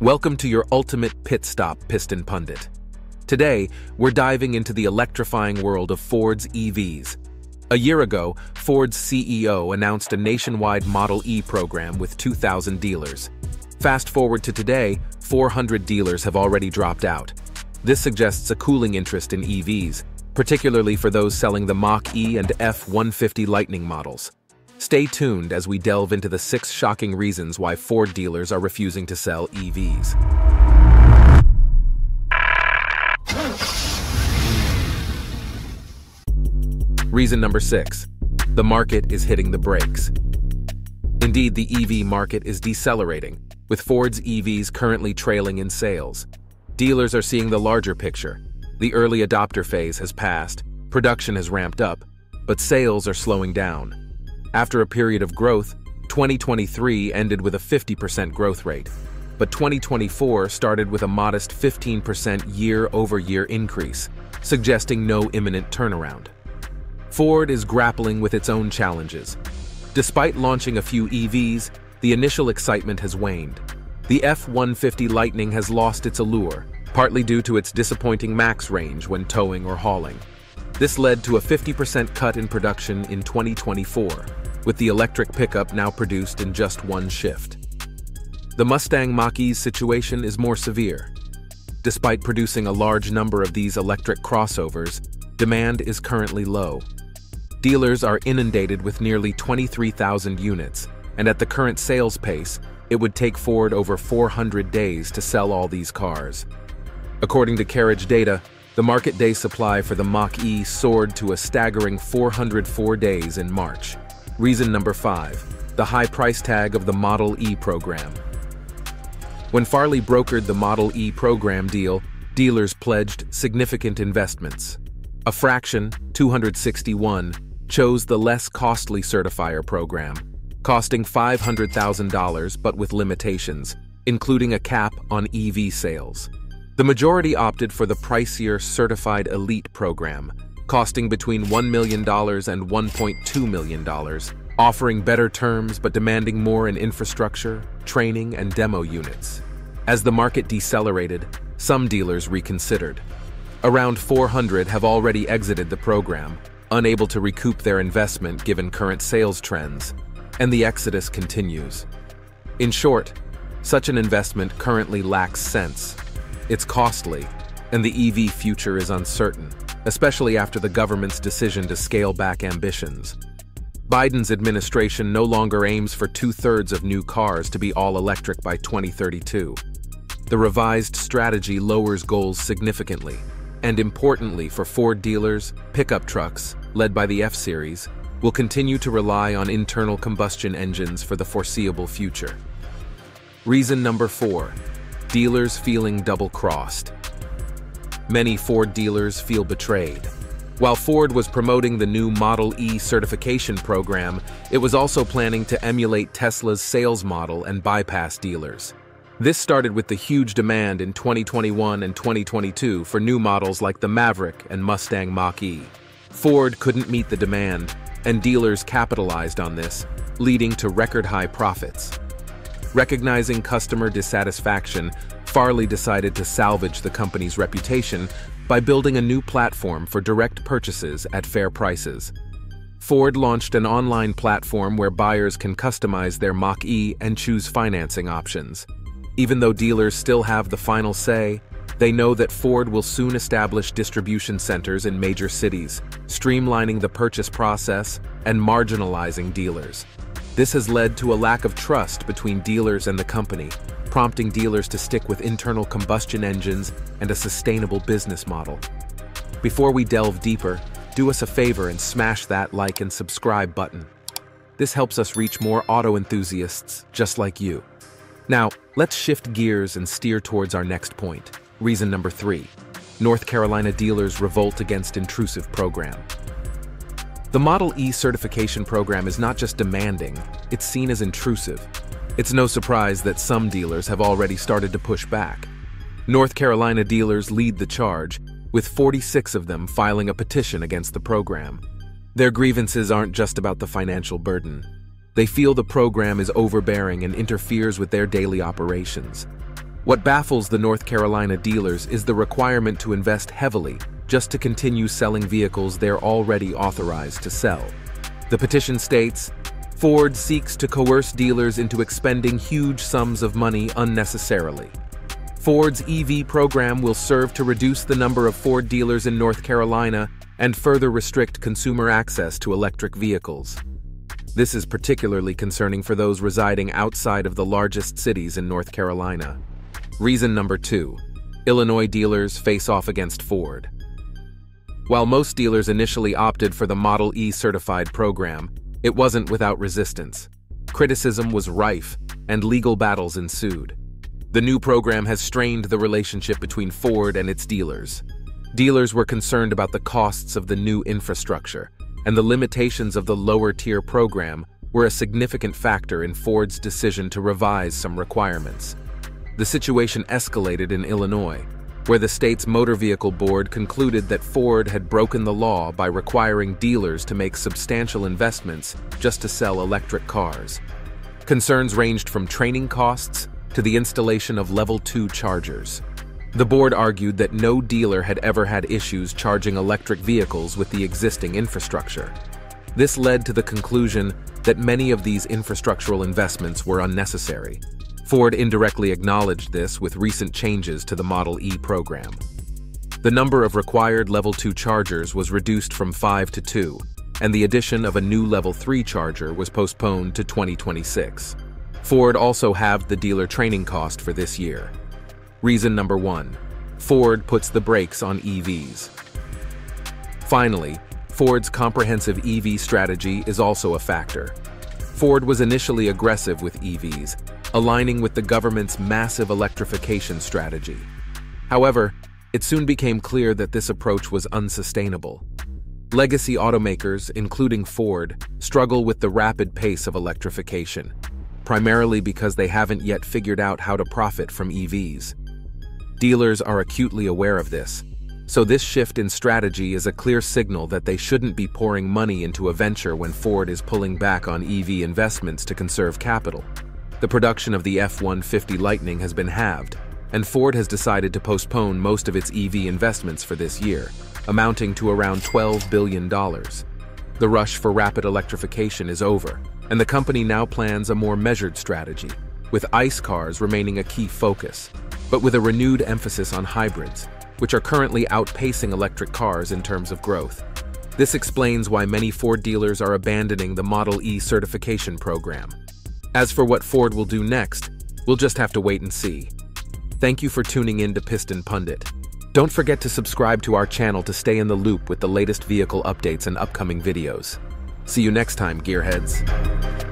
Welcome to your ultimate pit stop, Piston Pundit. Today, we're diving into the electrifying world of Ford's EVs. A year ago, Ford's CEO announced a nationwide Model E program with 2,000 dealers. Fast forward to today, 400 dealers have already dropped out. This suggests a cooling interest in EVs, particularly for those selling the Mach-E and F-150 Lightning models. Stay tuned as we delve into the 6 shocking reasons why Ford dealers are refusing to sell EVs. Reason number 6. The market is hitting the brakes. Indeed, the EV market is decelerating, with Ford's EVs currently trailing in sales. Dealers are seeing the larger picture. The early adopter phase has passed, production has ramped up, but sales are slowing down. After a period of growth, 2023 ended with a 50% growth rate, but 2024 started with a modest 15% year-over-year increase, suggesting no imminent turnaround. Ford is grappling with its own challenges. Despite launching a few EVs, the initial excitement has waned. The F-150 Lightning has lost its allure, partly due to its disappointing max range when towing or hauling. This led to a 50% cut in production in 2024, with the electric pickup now produced in just one shift. The Mustang Mach-E's situation is more severe. Despite producing a large number of these electric crossovers, demand is currently low. Dealers are inundated with nearly 23,000 units, and at the current sales pace, it would take Ford over 400 days to sell all these cars. According to Carriage data, the market day supply for the Mach-E soared to a staggering 404 days in March. Reason number 5. The high price tag of the Model E program. When Farley brokered the Model E program deal, dealers pledged significant investments. A fraction, 261, chose the less costly certifier program, costing $500,000 but with limitations, including a cap on EV sales. The majority opted for the pricier Certified Elite program, costing between $1 million and $1.2 million, offering better terms but demanding more in infrastructure, training, and demo units. As the market decelerated, some dealers reconsidered. Around 400 have already exited the program, unable to recoup their investment given current sales trends, and the exodus continues. In short, such an investment currently lacks sense. It's costly, and the EV future is uncertain, especially after the government's decision to scale back ambitions. Biden's administration no longer aims for 2/3 of new cars to be all electric by 2032. The revised strategy lowers goals significantly, and importantly for Ford dealers, pickup trucks, led by the F-Series, will continue to rely on internal combustion engines for the foreseeable future. Reason number 4. Dealers feeling double-crossed. Many Ford dealers feel betrayed. While Ford was promoting the new Model E certification program, it was also planning to emulate Tesla's sales model and bypass dealers. This started with the huge demand in 2021 and 2022 for new models like the Maverick and Mustang Mach-E. Ford couldn't meet the demand, and dealers capitalized on this, leading to record-high profits. Recognizing customer dissatisfaction, Farley decided to salvage the company's reputation by building a new platform for direct purchases at fair prices. Ford launched an online platform where buyers can customize their Mach-E and choose financing options. Even though dealers still have the final say, they know that Ford will soon establish distribution centers in major cities, streamlining the purchase process and marginalizing dealers. This has led to a lack of trust between dealers and the company, prompting dealers to stick with internal combustion engines and a sustainable business model. Before we delve deeper, do us a favor and smash that like and subscribe button. This helps us reach more auto enthusiasts just like you. Now, let's shift gears and steer towards our next point. Reason number 3. North Carolina dealers revolt against Intrusive program. The Model E certification program is not just demanding, it's seen as intrusive. It's no surprise that some dealers have already started to push back. North Carolina dealers lead the charge, with 46 of them filing a petition against the program. Their grievances aren't just about the financial burden. They feel the program is overbearing and interferes with their daily operations. What baffles the North Carolina dealers is the requirement to invest heavily just to continue selling vehicles they're already authorized to sell. The petition states, Ford seeks to coerce dealers into expending huge sums of money unnecessarily. Ford's EV program will serve to reduce the number of Ford dealers in North Carolina and further restrict consumer access to electric vehicles. This is particularly concerning for those residing outside of the largest cities in North Carolina. Reason number 2. Illinois dealers face off against Ford. While most dealers initially opted for the Model E certified program, it wasn't without resistance. Criticism was rife, and legal battles ensued. The new program has strained the relationship between Ford and its dealers. Dealers were concerned about the costs of the new infrastructure, and the limitations of the lower-tier program were a significant factor in Ford's decision to revise some requirements. The situation escalated in Illinois, where the state's motor vehicle board concluded that Ford had broken the law by requiring dealers to make substantial investments just to sell electric cars. Concerns ranged from training costs to the installation of Level 2 chargers. The board argued that no dealer had ever had issues charging electric vehicles with the existing infrastructure. This led to the conclusion that many of these infrastructural investments were unnecessary. Ford indirectly acknowledged this with recent changes to the Model E program. The number of required Level 2 chargers was reduced from 5 to 2, and the addition of a new Level 3 charger was postponed to 2026. Ford also halved the dealer training cost for this year. Reason number 1. Ford puts the brakes on EVs. Finally, Ford's comprehensive EV strategy is also a factor. Ford was initially aggressive with EVs, aligning with the government's massive electrification strategy. However, it soon became clear that this approach was unsustainable. Legacy automakers, including Ford, struggle with the rapid pace of electrification, primarily because they haven't yet figured out how to profit from EVs. Dealers are acutely aware of this, so this shift in strategy is a clear signal that they shouldn't be pouring money into a venture when Ford is pulling back on EV investments to conserve capital. The production of the F-150 Lightning has been halved, and Ford has decided to postpone most of its EV investments for this year, amounting to around $12 billion. The rush for rapid electrification is over, and the company now plans a more measured strategy, with ICE cars remaining a key focus, but with a renewed emphasis on hybrids, which are currently outpacing electric cars in terms of growth. This explains why many Ford dealers are abandoning the Model E certification program. As for what Ford will do next, we'll just have to wait and see. Thank you for tuning in to Piston Pundit. Don't forget to subscribe to our channel to stay in the loop with the latest vehicle updates and upcoming videos. See you next time, gearheads.